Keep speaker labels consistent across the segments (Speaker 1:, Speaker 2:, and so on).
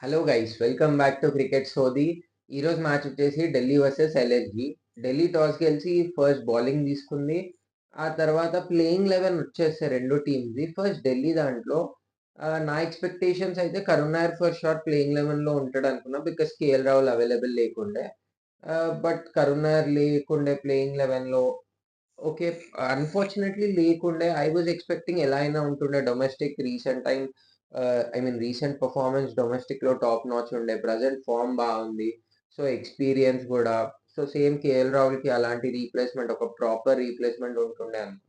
Speaker 1: Hello guys, welcome back to cricket సోది. ఈరోజు match వచ్చేసి Delhi versus LSG. Delhi toss గెలిచి ఫస్ట్ బౌలింగ్ తీసుకుంది. ఆ తర్వాత ప్లేయింగ్ 11 వచ్చేస్తే రెండు టీమ్స్. ఫస్ట్ ఢిల్లీ దాంట్లో నా ఎక్స్పెక్టేషన్స్ అయితే Karun Nair first shot playing 11లో ఉంటాడు అనుకున్నా, బికాస్ కేఎల్ రాహుల్ అవైలబుల్ లేకుండే. బట్ కరుణ్ నాయర్ లేకుండే ప్లేయింగ్ 11లో. ఓకే, అన్ఫార్చునేట్లీ లేకుండే. ఐ వాజ్ ఎక్స్పెక్టింగ్ ఎలా అయినా ఉంటుండే. Domestic recent time, recent performance డొమెస్టిక్లో టాప్ నాచ్ ఉండే. ప్రజెంట్ ఫామ్ బాగుంది. సో ఎక్స్పీరియన్స్ కూడా. సో సేమ్ కేఎల్ రాహుల్కి అలాంటి రీప్లేస్మెంట్, ఒక ప్రాపర్ రీప్లేస్మెంట్ ఉంటుండే అంత.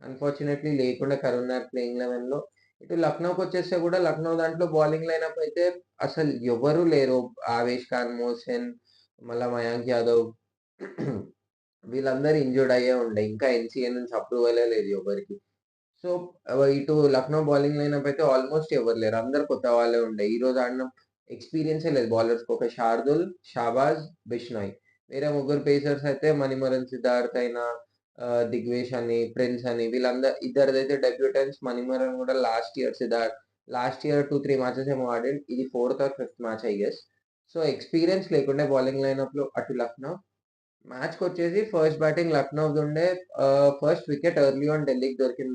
Speaker 1: అన్ఫార్చునేట్లీ లేకుండా కరుణ్ నాయర్ ప్లేయింగ్ 11లో. ఇటు లక్నోకి వచ్చేస్తే కూడా లక్నో దాంట్లో బౌలింగ్ లైనప్ అయితే అసలు ఎవరు లేరు. ఆవేష్ ఖాన్, మోహసిన్, మళ్ళా మయాంక్ యాదవ్ వీళ్ళందరూ ఇంజూర్డ్ అయ్యే ఉండే. ఇంకా ఎన్సీఏ నుంచి అప్రూవలే లేదు ఎవరికి. సో ఇటు లక్నో బౌలింగ్ లైనప్ అయితే ఆల్మోస్ట్ ఎవరు లేరు. అందరు కొత్త వాళ్ళే ఉండే. ఈ రోజు ఆడిన ఎక్స్పీరియన్సే లేదు బౌలర్స్కి. ఒక శార్దుల్, షాబాజ్, బిష్నాయ్. వేరే ముగ్గురు పేసర్స్ అయితే మణిమరన్ సిద్ధార్థ్ అయినా, దిగ్వేష్ అని, ప్రిన్స్ అని, వీళ్ళందరూ ఇద్దరిదైతే డెబ్యూటెంట్స్. మణిమరన్ కూడా లాస్ట్ ఇయర్ 2-3 మ్యాచెస్ ఏమో ఆడిండు. ఇది 4th or 5th match I guess. So experience లేకుండే బౌలింగ్ లైనప్ లో అటు లక్నో. మ్యాచ్కి వచ్చేసి ఫస్ట్ బ్యాటింగ్ లక్నోది ఉండే. ఫస్ట్ వికెట్ ఎర్లీ ఆన్ ఢిల్లీకి దొరికింది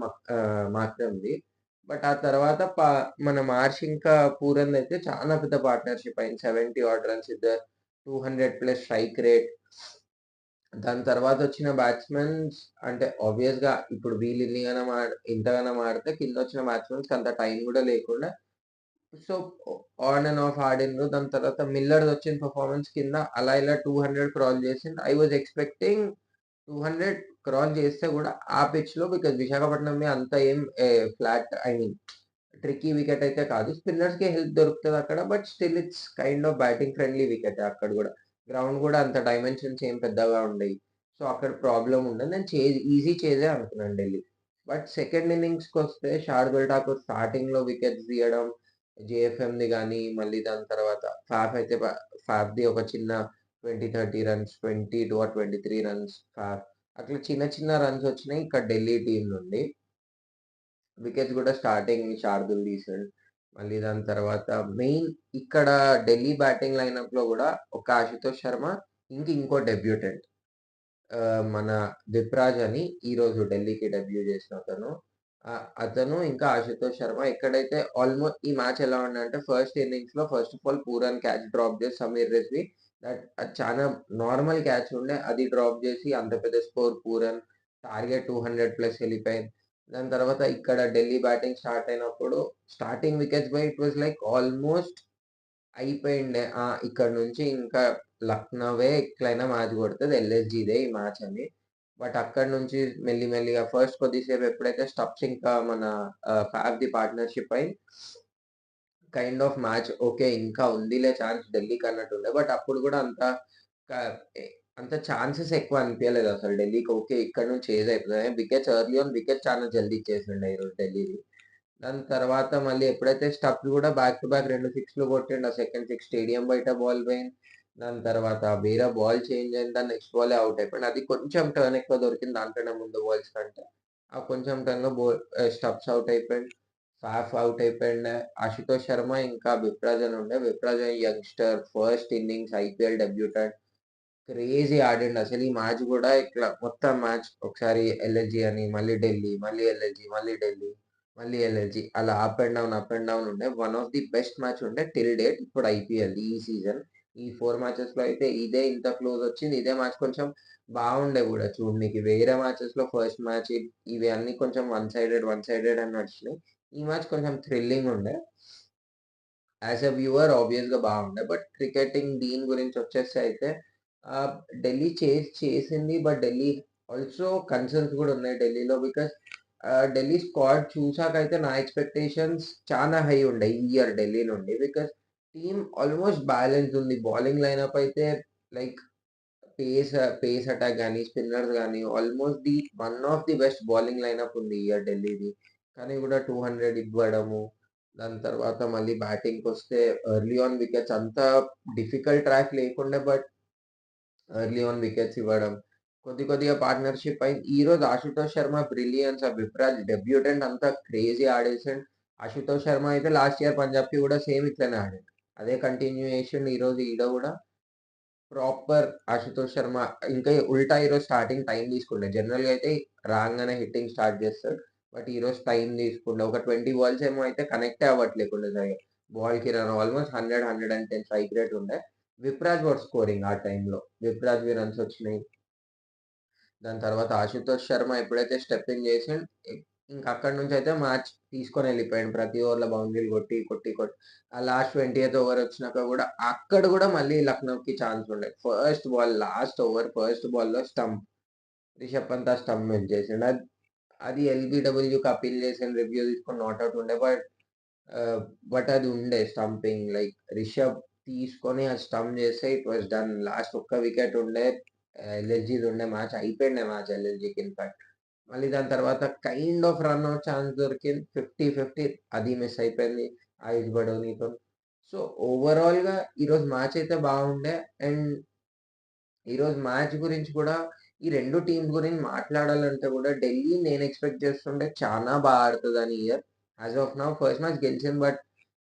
Speaker 1: మాత్రమే ఉంది. బట్ ఆ తర్వాత మన మార్ష్ ఇంకా పూరన్ అయితే చాలా పెద్ద పార్ట్నర్షిప్ అయింది. 70 ఆర్డ్ రన్స్ ఇద్దరు, 200+ స్ట్రైక్ రేట్. దాని తర్వాత వచ్చిన బ్యాట్స్మెన్స్ అంటే ఆబ్వియస్గా ఇప్పుడు వీళ్ళు ఇంతగానం ఆడితే కింద వచ్చిన బ్యాట్స్మెన్స్కి అంత టైం కూడా లేకుండా. సో ఆన్ అండ్ ఆఫ్ ఆడిండ్రు. దాని తర్వాత మిల్లర్ వచ్చిన పర్ఫార్మెన్స్ కింద అలా ఇలా 200 క్రాస్ చేసిండు. ఐ వాజ్ ఎక్స్పెక్టింగ్ 200 క్రాస్ చేస్తే కూడా ఆ పిచ్ లో, బికాజ్ విశాఖపట్నం అంత ఏం ఫ్లాట్, ట్రిక్కీ వికెట్ అయితే కాదు. స్పిన్నర్స్ కి హెల్ప్ దొరుకుతుంది అక్కడ. But still it's kind of batting friendly wicket అక్కడ కూడా. గ్రౌండ్ కూడా అంత డైమెన్షన్స్ ఏం పెద్దగా ఉండయి. సో అక్కడ ప్రాబ్లం ఉండదు. నేను ఈజీ చేసే అనుకున్నాను ఢిల్లీ. బట్ సెకండ్ ఇన్నింగ్స్కి వస్తే శార్దుల్ ఠాకూర్ స్టార్టింగ్ లో వికెట్స్ తీయడం, జేఎఫ్ఎంది కానీ, మళ్ళీ దాని తర్వాత ఫ్యాఫ్ది ఒక చిన్న 20-30 రన్స్, 22 or 23 రన్స్ ఫ్యాఫ్. అట్లా చిన్న చిన్న రన్స్ వచ్చినాయి ఇక్కడ ఢిల్లీ టీం నుండి. వికెట్స్ కూడా స్టార్టింగ్ శార్దుల్ తీసాడు. మళ్ళీ దాని తర్వాత మెయిన్ ఇక్కడ ఢిల్లీ బ్యాటింగ్ లైనప్ లో కూడా ఒక ఆశుతోష్ శర్మ, ఇంకో డెబ్యూటెంట్ మన దిప్రాజ్ అని ఈరోజు ఢిల్లీకి డెబ్యూ చేసిన అతను ఇంకా ఆశుతోష్ శర్మ. ఎక్కడైతే ఆల్మోస్ట్ ఈ మ్యాచ్ ఎలా ఉందంటే, ఫస్ట్ ఇన్నింగ్స్ లో first of all Pooran catch drop చేసి సమీర్ రిజ్వీ, అది చాలా నార్మల్ క్యాచ్ ఉండే, అది డ్రాప్ చేసి అంత పెద్ద స్కోర్. పూరన్ టార్గెట్ 200+ వెళ్ళిపోయింది. దాని తర్వాత ఇక్కడ ఢిల్లీ బ్యాటింగ్ స్టార్ట్ అయినప్పుడు starting wickets by it was like almost అయిపోయిండే. ఇక్కడ నుంచి ఇంకా లక్నోవే ఎట్లయినా మ్యాచ్ కొడుతుంది, ఎల్ఎస్జీదే ఈ మ్యాచ్ అని. బట్ అక్కడ నుంచి మెల్లిమెల్లిగా ఫస్ట్ కొద్దిసేపు ఎప్పుడైతే స్టప్స్ ఇంకా మన ఫ్యాఫ్ది పార్ట్నర్షిప్ అయి కైండ్ ఆఫ్ మ్యాచ్ ఓకే ఇంకా ఉందిలే ఛాన్స్ ఢిల్లీకి అన్నట్టుండే. బట్ అప్పుడు కూడా అంత ఛాన్సెస్ ఎక్కువ అనిపించలేదు అసలు ఢిల్లీకి. ఓకే ఇక్కడ నుంచి చేజ్ అయిపోతుంది. వికెట్స్ ఎర్లీ ఆన్ వికెట్ చాలా జల్దీ ఇచ్చేసిండే ఈరోజు ఢిల్లీది. దాని తర్వాత మళ్ళీ ఎప్పుడైతే స్టప్స్ కూడా బ్యాక్ టు బ్యాక్ 2 సిక్స్లు కొట్టిండు. ఆ సెకండ్ సిక్స్ స్టేడియం బయట బాల్ పోయింది. దాని తర్వాత వేరే బాల్ చేంజ్ అయింది. దాని నెక్స్ట్ బాలే అవుట్ అయిపోయింది. అది కొంచెం టర్న్ ఎక్కువ దొరికింది దానికన్నా ముందు బాల్స్ కంటే. ఆ కొంచెం టర్న్లో స్టప్స్ అవుట్ అయిపోయింది. సాఫ్ అవుట్ అయిపోయిండే. ఆశుతోష్ శర్మ ఇంకా విప్రాజ్ అని ఉండే. Vipraj youngster, first innings IPL debutant, crazy ఆడిండు అసలు. ఈ మ్యాచ్ కూడా ఇట్లా మొత్తం మ్యాచ్ ఒకసారి ఎల్ఎస్జి అని, మళ్ళీ ఢిల్లీ, మళ్ళీ ఎల్ఎస్జి, మళ్ళీ ఢిల్లీ, మళ్ళీ ఎల్ఎస్జి, అలా అప్ అండ్ డౌన్ ఉండే. One of the best match ఉండే టిల్ డేట్ ఇప్పుడు ఐపీఎల్ ఈ సీజన్. ఈ 4 మ్యాచెస్ లో అయితే ఇదే ఇంత క్లోజ్ వచ్చింది. ఇదే మ్యాచ్ కొంచెం బాగుండే కూడా చూడడానికి. వేరే మ్యాచెస్ లో ఫస్ట్ మ్యాచ్ ఇవి అన్ని కొంచెం వన్ సైడెడ్ అని నడిచినాయి. ఈ మ్యాచ్ కొంచెం థ్రిల్లింగ్ ఉండే. యాజ్ ఎ వ్యూవర్ ఆబ్వియస్గా బాగుండే. బట్ క్రికెటింగ్ దీని గురించి వచ్చేస్తే అయితే ఢిల్లీ చేసింది. బట్ ఢిల్లీ ఆల్సో కన్సర్న్స్ కూడా ఉన్నాయి ఢిల్లీలో. బికాస్ ఢిల్లీ స్క్వాడ్ చూసాకైతే నా ఎక్స్పెక్టేషన్స్ చాలా హై ఉండే ఈ ఇయర్ ఢిల్లీ నుండి. బికాస్ టీమ్ ఆల్మోస్ట్ బ్యాలెన్స్ ఉంది. బౌలింగ్ లైనప్ అయితే లైక్ పేస్ పేస్ అటాక్ కానీ, స్పిన్నర్స్ కానీ, almost one of the best bowling lineup ఉంది ఈ ఇయర్ ఢిల్లీది. కానీ కూడా 200 ఇవ్వడము. దాని తర్వాత మళ్ళీ బ్యాటింగ్కి వస్తే ఎర్లీ ఆన్ వికెట్స్ అంత డిఫికల్ట్ ట్రాక్ లేకుండే. బట్ ఎర్లీ ఆన్ వికెట్స్ ఇవ్వడం, కొద్దిగా పార్ట్నర్షిప్ అయింది. ఈ రోజు ఆశుతోష్ శర్మ బ్రిలియన్స్, విప్రాజ్ డెబ్యూటెంట్ అంతా క్రేజీ ఆడేసాడు. ఆశుతోష్ శర్మ అయితే లాస్ట్ ఇయర్ పంజాబ్కి కూడా సేమ్ ఇట్లనే ఆడాడు. అదే కంటిన్యూయేషన్ ఈరోజు ఈడ గూడా ప్రాపర్ ఆశుతోష్ శర్మ ఇంకా ఉల్టా ఈరోజు స్టార్టింగ్ టైం తీసుకుండే. జనరల్‌గా అయితే రాంగానే హిట్టింగ్ స్టార్ట్ చేస్తాడు. బట్ ఈరోజు టైం తీసుకుండే. ఒక 20 బాల్స్ ఏమో అయితే కనెక్టే అవ్వట్లేకుండే సరిగ్గా. బాల్‌కి రన్ ఆల్మోస్ట్ 100, 110 స్ట్రైక్ రేట్ ఉండే. విప్రాజ్ వాస్ స్కోరింగ్ ఆ టైంలో. విప్రాజ్‌వి రన్స్ వచ్చినాయి. దాని తర్వాత ఆశుతోష్ శర్మ ఎప్పుడైతే స్టెప్ ఇన్ చేసిండు, ఇంక అక్కడి నుంచయితే మ్యాచ్ తీసుకొని వెళ్ళిపోయాడు. ప్రతి ఓవర్‌లో బౌండరీలు కొట్టి, కొట్టి, కొట్టి ఆ లాస్ట్ 20థ్ ఓవర్ వచ్చినాక గూడా అక్కడ గూడా మళ్ళీ లక్నోకి ఛాన్స్ ఉండే. First ball last over first బాల్‌లో స్టంప్. రిషబ్ పంత్ ఆ స్టంప్ మిస్ చేసిండు. అది ఎల్‌బి‌డబ్ల్యూకి అప్పీల్ చేసిన రివ్యూ తీసుకొని నాట్ ఔట్ ఉండే. ఆహ్, బట్ అది ఉండే స్టంపింగ్ లైక్ రిషబ్ తీసుకొని ఆ స్టంప్ చేస్తే ఇట్ వాస్ డన్. లాస్ట్ ఒక్క వికెట్ ఉండే. ఎల్ఎస్‌జీది ఉండే మ్యాచ్ అయిపోయిండే మ్యాచ్ ఎల్ఎస్‌జీకి ఇన్‌ఫాక్ట్. మళ్ళీ దాని తర్వాత kind of run out chance దొరికింది. 50, 50 అది మిస్ అయిపోయింది. ఆయుష్ బడోనీతోని. సో, ఓవరాల్‌గా ఈరోజు మ్యాచ్ అయితే బాగుండే. అండ్ ఈరోజు మ్యాచ్ గురించి కూడా ఈ 2 టీమ్స్ గురించి మాట్లాడాలంటే కూడా ఢిల్లీ నేను ఎక్స్‌పెక్ట్ చేస్తుండే చానా ఆడుతదని ఈ year. As of now first match గెలిచింది. బట్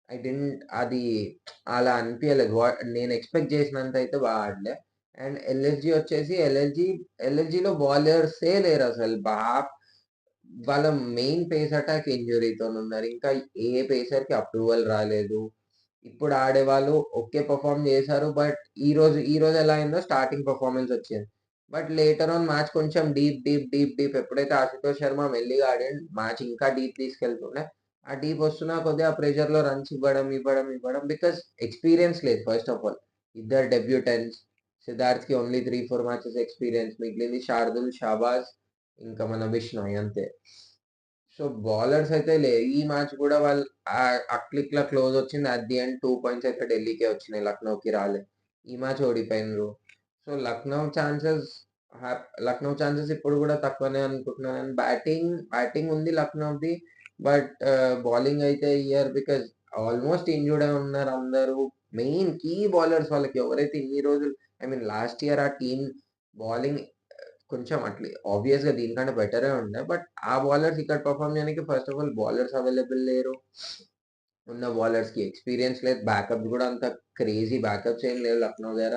Speaker 1: ఐ డిడ్ంట్ అది అలా అనిపియలేదు. నేను ఎక్స్‌పెక్ట్ చేసినంత అయితే ఆడలే. అండ్ ఎల్ఎస్‌జీ వచ్చేసి ఎల్ఎస్‌జీలో బౌలర్సే లేరసలు. వాళ్ళ మెయిన్ పేస్ అటాక్ ఇంజ్యూరీతోనున్నారు. ఇంకా ఏ పేసర్‌కి అప్రూవల్ రాలేదు. ఇప్పుడు ఆడేవాళ్ళు ఓకే పెర్ఫార్మ్ చేశారు. బట్ ఈరోజు ఎలా అయిందో స్టార్టింగ్ పెర్ఫార్మన్స్ వచ్చింది. బట్ లేటర్ ఆన్ మ్యాచ్ కొంచెం డీప్ ఎప్పుడైతే ఆశుతోష్ శర్మ మెల్లిగా ఆడిండు మ్యాచ్ ఇంకా డీప్ తీసుకెళ్తుండే. ఆ డీప్ వస్తున్న కొద్దీ ఆ ప్రెషర్‌లో రన్స్ ఇవ్వడం బికాస్ ఎక్స్‌పీరియన్స్ లేదు ఫస్ట్ ఆఫ్ ఆల్. ఇద్దరు డెబ్యూటెంట్స్. సిద్ధార్థ్‌కి ఓన్లీ 3, 4 మ్యాచెస్ ఎక్స్‌పీరియన్స్. మిగిలింది శార్దూల్, షాబాజ్ ఇంకా మన బిష్నోయ్ అంతే. సో, బౌలర్స్ అయితే ఈ మ్యాచ్ గూడా వాళ్ళు అక్లిక్‌లా క్లోజ్ వచ్చింది. అట్ ది ఎండ్ 2 పాయింట్స్ అయితే ఢిల్లీకే వచ్చినాయి. లక్నోకి రాలే. ఈ మ్యాచ్ ఓడిపోయినరు. సో, లక్నో ఛాన్సెస్ ఇప్పుడు గూడా తక్కువనే అనుకుంటున్నాను. అండ్ బ్యాటింగ్ ఉంది లక్నోది. బట్ బౌలింగ్ అయితే ఇయ్యరు. బికాజ్ ఆల్మోస్ట్ ఇంజ్యూర్డే ఉన్నారు అందరూ. మెయిన్ కీ బౌలర్స్ వాళ్ళకి ఎవరైతే ఇన్ని రోజులు ఐ మీన్ లాస్ట్ ఇయర్ ఆ టీమ్ బౌలింగ్ కొంచెం ఆబ్వియస్‌గా దీనికంటే బెటరే ఉండే. బట్ ఆ బౌలర్స్ ఇక్కడ పెర్ఫార్మ్ చేయడానికి first of all bowlers available లేరు. ఉన్న బౌలర్స్‌కి ఎక్స్‌పీరియన్స్ లేదు. బ్యాకప్స్ గూడా అంత క్రేజీ బ్యాకప్స్ ఏం లేవు లక్నో దగ్గర.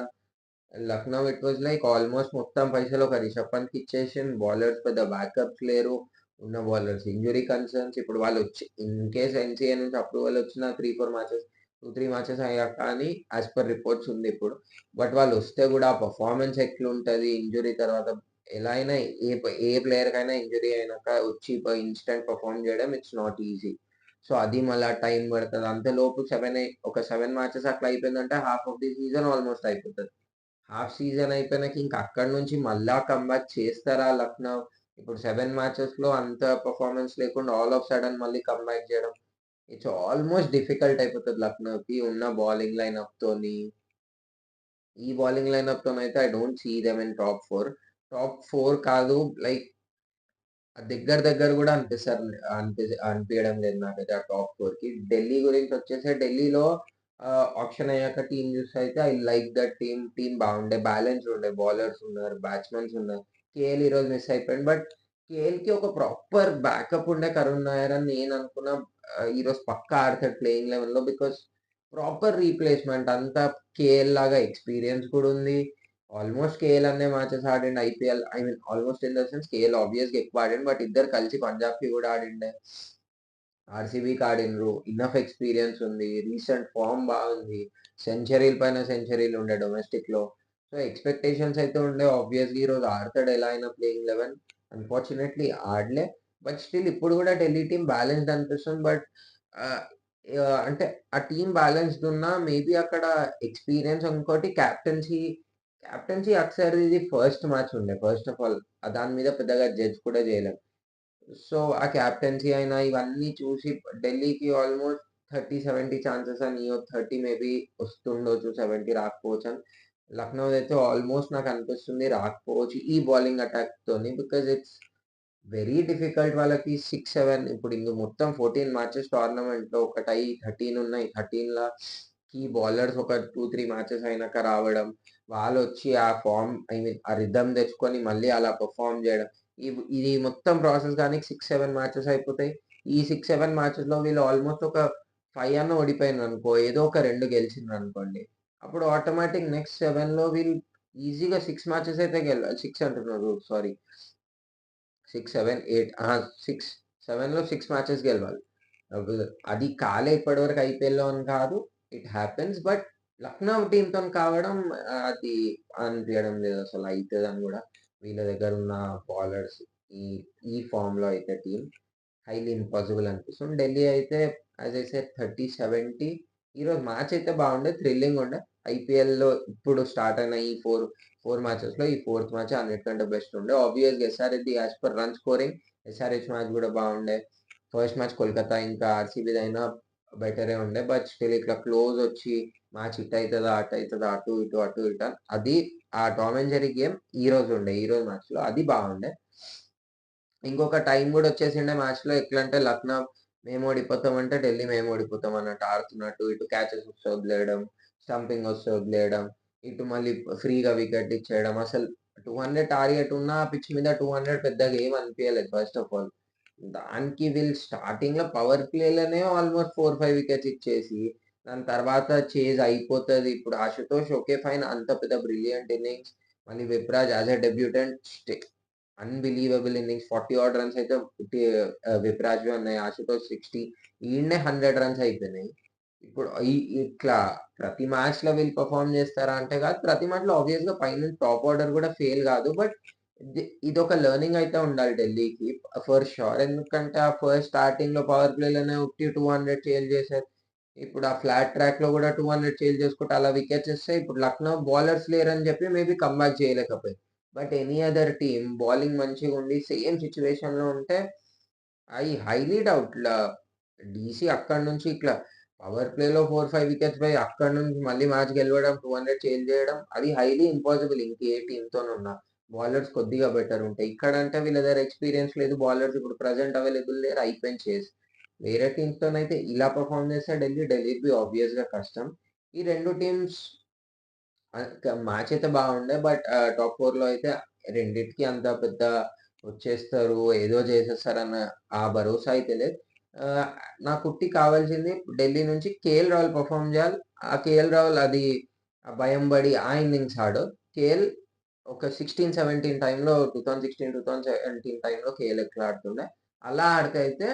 Speaker 1: Lucknow it was like almost మొత్తం పైసలు ఒక రిషబ్ పంత్‌కి ఇచ్చేసిండు. బౌలర్స్ పెద్ద బ్యాకప్స్ లేరు. ఉన్న బౌలర్స్ ఇంజ్యూరీ కన్సర్న్స్. ఇప్పుడు వాళ్ళొచ్చి ఇన్ కేస్ ఎన్‌సీఏ నుంచి అప్రూవల్ వచ్చిన 3, 4 మ్యాచెస్ 2, 3 మ్యాచెస్ అయ్యాక అని యాస్ పర్ రిపోర్ట్స్ ఉంది ఇప్పుడు. బట్ వాళ్ళొస్తే గూడా ఆ పెర్ఫార్మన్స్ ఎట్లుంటది ఇంజ్యూరీ తర్వాత ఎలా అయినా ఏ ప్లేయర్‌కైనా ఇంజ్యూరీ అయినాక వచ్చి ఇన్‌స్టాంట్ పెర్ఫార్మ్ చేయడం ఇట్స్ నాట్ ఈజీ. సో, అది మళ్ళా టైం పడతది. అంతలోపు 7 మ్యాచెస్ అట్లా అయిపోయిందంటే half of the season almost అయిపోతది. హాఫ్ సీజన్ అయిపోయినాక ఇంక అక్కడి నుంచి మళ్ళా కమ్‌బ్యాక్ చేస్తారా లక్నో? ఇప్పుడు 7 మ్యాచెస్‌లో అంత పెర్ఫార్మన్స్ లేకుండా ఆల్ ఆఫ్ సడెన్ మళ్ళీ కమ్‌బ్యాక్ చేయడం. ఇట్స్ ఆల్మోస్ట్ డిఫికల్ట్ అయిపోతది లక్నోకి ఉన్న బౌలింగ్ లైనప్‌తోని. ఈ బౌలింగ్ లైనప్‌తోనైతే I don't see them in top 4. Top 4 కాదు లైక్ దగ్గర గూడా అనిపియడం లేదు నాకైతే ఆ టాప్ 4కి. ఢిల్లీ గురించొచ్చేసి ఢిల్లీలో ఆక్షన్ అయ్యాక టీమ్ చూస్తే అయితే I like that team. Team బాగుండే. బ్యాలెన్స్‌డ్ ఉండే. బౌలర్స్ ఉన్నారు. బ్యాట్స్‌మన్స్ ఉన్నారు. కేఎల్ ఈరోజు మిస్ అయిపోయిండు. బట్ కేఎల్‌కి ఒక ప్రాపర్ బ్యాకప్ ఉండే కరుణ్ నాయర్ అని నేను అనుకున్నా. ఈరోజు పక్కా ఆడతాడు ప్లేయింగ్ లెవెన్‌లో. బికాస్ ప్రాపర్ రీప్లేస్‌మెంట్ అంతా కేఎల్ లాగా ఎక్స్‌పీరియన్స్ కూడా ఉంది. ఆల్మోస్ట్ కేఎల్ అన్నే మ్యాచెస్ ఆడిండు IPL. I mean almost in the sense KL ఆబ్వియస్‌గా ఎక్కువ ఆడిండు. బట్ ఇద్దరు కలిసి పంజాబ్‌కి కూడా ఆడిండే. ఆర్‌సీబీకి ఆడిండ్రు. ఇనఫ్ ఎక్స్‌పీరియన్స్ ఉంది. రీసెంట్ ఫార్మ్ బాగుంది. సెంచరీల పైన సెంచరీలు ఉండే డొమెస్టిక్‌లో. సో, ఎక్స్‌పెక్టేషన్స్ అయితే ఉండే. ఆబ్వియస్‌గా ఈరోజు ఆడతాడు ఎలా అయినా ప్లేయింగ్ 11. అన్‌ఫార్చునేట్‌లీ ఆడలే. బట్ స్టిల్ ఇప్పుడు కూడా ఢిల్లీ టీమ్ బ్యాలెన్స్‌డ్ అనిపిస్తుంది. బట్ ఆహ్, అంటే ఆ టీమ్ బ్యాలెన్స్‌డ్ ఉన్నా మేబీ అక్కడ ఎక్స్‌పీరియన్స్ ఇంకోటి కెప్టెన్సీ అక్షర్‌ది ఫస్ట్ మ్యాచ్ ఉండే. ఫస్ట్ ఆఫ్ ఆల్ దాని మీద పెద్దగా జడ్జ్ కూడా చేయలేం. సో, ఆ కెప్టెన్సీ అయినా ఇవన్నీ చూసి ఢిల్లీకి ఆల్మోస్ట్ 30, 70 ఛాన్సెస్ అని 30 మేబీ వస్తుండొచ్చు. 70 రాకపోవచ్చని. లక్నోదైతే ఆల్మోస్ట్ నాకనిపిస్తుంది రాకపోవచ్చు. ఈ బౌలింగ్ అటాక్‌తోని. బికాజ్ ఇట్స్ వెరీ డిఫికల్ట్ వాళ్ళకి 6, 7 ఇప్పుడు ఇంక మొత్తం 14 మ్యాచెస్ టోర్నమెంట్‌లో ఒకటై 13 ఉన్నాయి. 13ల కీ బౌలర్స్ ఒక 2, 3 మ్యాచెస్ అయినాక రావడం. వాళ్ళొచ్చి ఆ ఫార్మ్ ఐ మీన్ ఆ రిథమ్ తెచ్చుకొని మళ్ళీ అలా పెర్ఫార్మ్ చేయడం. ఇది మొత్తం ప్రాసెస్ గానికి 6, 7 మ్యాచెస్ అయిపోతాయి. ఈ 6, 7 మ్యాచెస్‌లో వీళ్ళు ఆల్మోస్ట్ ఒక 5 అన్నా ఓడిపోయినరనుకో, ఏదో ఒక 2 గెలిచిండ్రనుకోండి. అప్పుడు ఆటోమేటిక్ నెక్స్ట్ 7లో వీళ్ళు ఈజీగా 6 మ్యాచెస్ అయితే 6 అంటున్నారు సారీ. 6, 7, 8 6, 7లో 6 మ్యాచెస్ గెలవాలి. అది కాలే ఇప్పటివరకు ఐపీఎల్‌లో అని కాదు. It happens. బట్ లక్నో టీమ్‌తోని కావడం అది అనిపియడం లేదసలు అయితదని గూడా. వీళ్ళ దగ్గరున్న బౌలర్స్ ఈ ఈ ఫార్మ్‌లో అయితే టీమ్ హైలీ ఇంపాసిబుల్ అనిపిస్తుంది. ఢిల్లీ అయితే యాస్ ఐ సెడ్ 30, 70 ఈరోజు మ్యాచ్ అయితే బాగుండే. థ్రిల్లింగ్ ఉండే. ఐపీఎల్‌లో ఇప్పుడు స్టార్ట్ అయిన ఈ 4 మ్యాచెస్‌లో ఈ ఫోర్త్ మ్యాచ్ అన్నిటికంటే బెస్ట్ ఉండే. ఆబ్వియస్‌గా ఎస్ఆర్‌హెచ్‌ది as per run scoring SRH match గూడా బాగుండే. ఫస్ట్ మ్యాచ్ కోల్కతా ఇంకా ఆర్‌సీబీదైనా బెటరే ఉండే. బట్ స్టిల్ ఇట్లా క్లోజ్ వచ్చి మ్యాచ్ ఇటు అయితదా, అటు అయితదా, అటు ఇటు, అటు ఇటు అది ఆ టామ్ అండ్ జెర్రీ గేమ్ ఈరోజు ఉండే. ఈరోజు మ్యాచ్‌లో అది బాగుండే. ఇంకొక టైం గూడా వచ్చేసిండే మ్యాచ్‌లో ఎట్లంటే లక్నో మేము ఓడిపోతామంటే ఢిల్లీ మేము ఓడిపోతాం అన్నట్టు ఆడుతున్నట్టు ఇటు క్యాచెస్ వస్తే వదిలేయడం, స్టంపింగ్ వస్తే వదిలేయడం, ఇటు మళ్ళీ ఫ్రీగా వికెట్ ఇచ్చేయడం. అసలు 200 టార్గెట్ ఉన్నా ఆ పిచ్ మీద 200 పెద్దగా ఏమి అనిపియలేదు ఫస్ట్ ఆఫ్ ఆల్. దానికి వీళ్ళు స్టార్టింగ్‌లో పవర్ ప్లేలోనే ఆల్‌మోస్ట్ 4, 5 వికెట్స్ ఇచ్చేసి, దాని తర్వాత చేజ్ అయిపోతది. ఇప్పుడు ఆశుతోష్ ఓకే ఫైన్ అంత పెద్ద బ్రిలియంట్ ఇన్నింగ్స్. మళ్ళీ Vipraj as a debutant unbelievable innings 40 odd runs అయితే విప్రాజ్‌వే ఉన్నాయి. ఆశుతోష్ 60 ఈడనే 100 రన్స్ అయిపోయినాయి. ఇప్పుడు ఇట్లా ప్రతి మ్యాచ్‌లో వీళ్ళు పెర్ఫార్మ్ చేస్తారా అంటే కాదు. ప్రతి మ్యాచ్‌లో ఆబ్వియస్‌గా పైనుంచి టాప్ ఆర్డర్ కూడా ఫెయిల్ కాదు. బట్ ఇదొక లెర్నింగ్ అయితే ఉండాలి ఢిల్లీకి ఫర్ ష్యూర్. ఎందుకంటే ఆ ఫస్ట్ స్టార్టింగ్‌లో పవర్ ప్లేలోనే ఉట్టి 200 చేజ్ చేశారు. ఇప్పుడు ఆ ఫ్లాట్ ట్రాక్‌లో కూడా 200 చేజ్ చేసుకుంటే అలా వికెట్స్ ఇస్తే ఇప్పుడు లక్నో బౌలర్స్ లేరని చెప్పి మేబీ కమ్‌బ్యాక్ చేయలేకపోయింది. But any other team bowling మంచిగుండి సేమ్ సిట్యుయేషన్‌లో ఉంటే ఐ హైలీ డౌట్ డీసీ అక్కడి నుంచి ఇట్లా పవర్ ప్లేలో 4, 5 వికెట్స్ పోయి అక్కడి నుంచి మళ్ళీ మ్యాచ్ గెలవడం, 200 చేజ్ చేయడం అది హైలీ ఇంపాసిబుల్ ఇంకే టీమ్‌తోనున్నా. బౌలర్స్ కొద్దిగా బెటర్ ఉంటాయి. ఇక్కడంటే వీళ్ళ దగ్గర ఎక్స్‌పీరియన్స్ లేదు. బౌలర్స్ ఇప్పుడు ప్రెజెంట్ అవైలబుల్ లేరు. అయిపోయింది చేస్. వేరే టీమ్స్‌తోనైతే ఇలా పెర్ఫార్మ్ చేస్తే ఢిల్లీకి ఆబ్వియస్‌గా కష్టం. ఈ 2 టీమ్స్ మ్యాచ్ అయితే బాగుండే. బట్ టాప్ 4లో అయితే రెండిటికి అంత పెద్ద వచ్చేస్తారు, ఏదో చేసేస్తారన్న ఆ భరోసా అయితే లేదు. ఆహ్, నాకు ఉట్టి కావాల్సింది ఢిల్లీ నుంచి కేఎల్ రాహుల్ పెర్ఫార్మ్ చేయాలి. ఆ కేఎల్ రాహుల్ అది భయం పడి ఆ ఇన్నింగ్స్ ఆడు. కేఎల్ ఒక 16, 17 టైమ్‌లో 2016, 2017 టైమ్‌లో కేఎల్ ఎట్లా ఆడుతుండే, అలా ఆడితే అయితే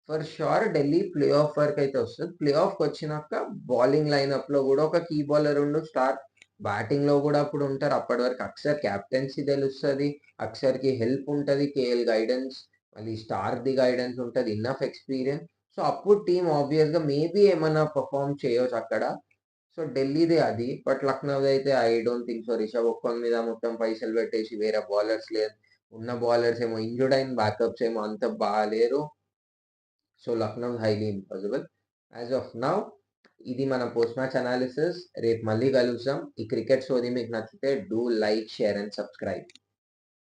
Speaker 1: for sure Delhi play of వరకైతే వస్తది. ప్లే ఆఫ్‌కొచ్చినాక బౌలింగ్ లైనప్‌లో కూడా ఒక కీ బౌలర్ స్టార్ బ్యాటింగ్‌లో గూడా అప్పుడుంటారు. అప్పటి వరకు అక్షర్ కెప్టెన్సీ తెలుస్తది. అక్షర్‌కి హెల్ప్ ఉంటది. కేఎల్ గైడెన్స్, మళ్ళీ స్టార్‌ది గైడెన్స్ ఉంటది. Enough experience. సో, అప్పుడు టీమ్ ఆబ్వియస్‌గా మేబీ ఏమన్నా పెర్ఫార్మ్ చేయొచ్చక్కడ. సో, ఢిల్లీదే అది. బట్ లక్నోదయితే I don't think so. Rishabh ఒక్కోన్ మీద మొత్తం పైసలు పెట్టేసి వేరే బౌలర్స్ లేదు. ఉన్న బౌలర్స్ ఏమో ఇంజ్యూర్డ్ అయిన బ్యాకప్స్ ఏమో అంత బాలేరు. So, Lucknow highly impossible. As of now ఇది మన పోస్ట్ మ్యాచ్ అనాలిసిస్. రేపు మళ్ళీ కలుద్దాం. ఈ క్రికెట్ సోది మీకు నచ్చితే do like, share and subscribe.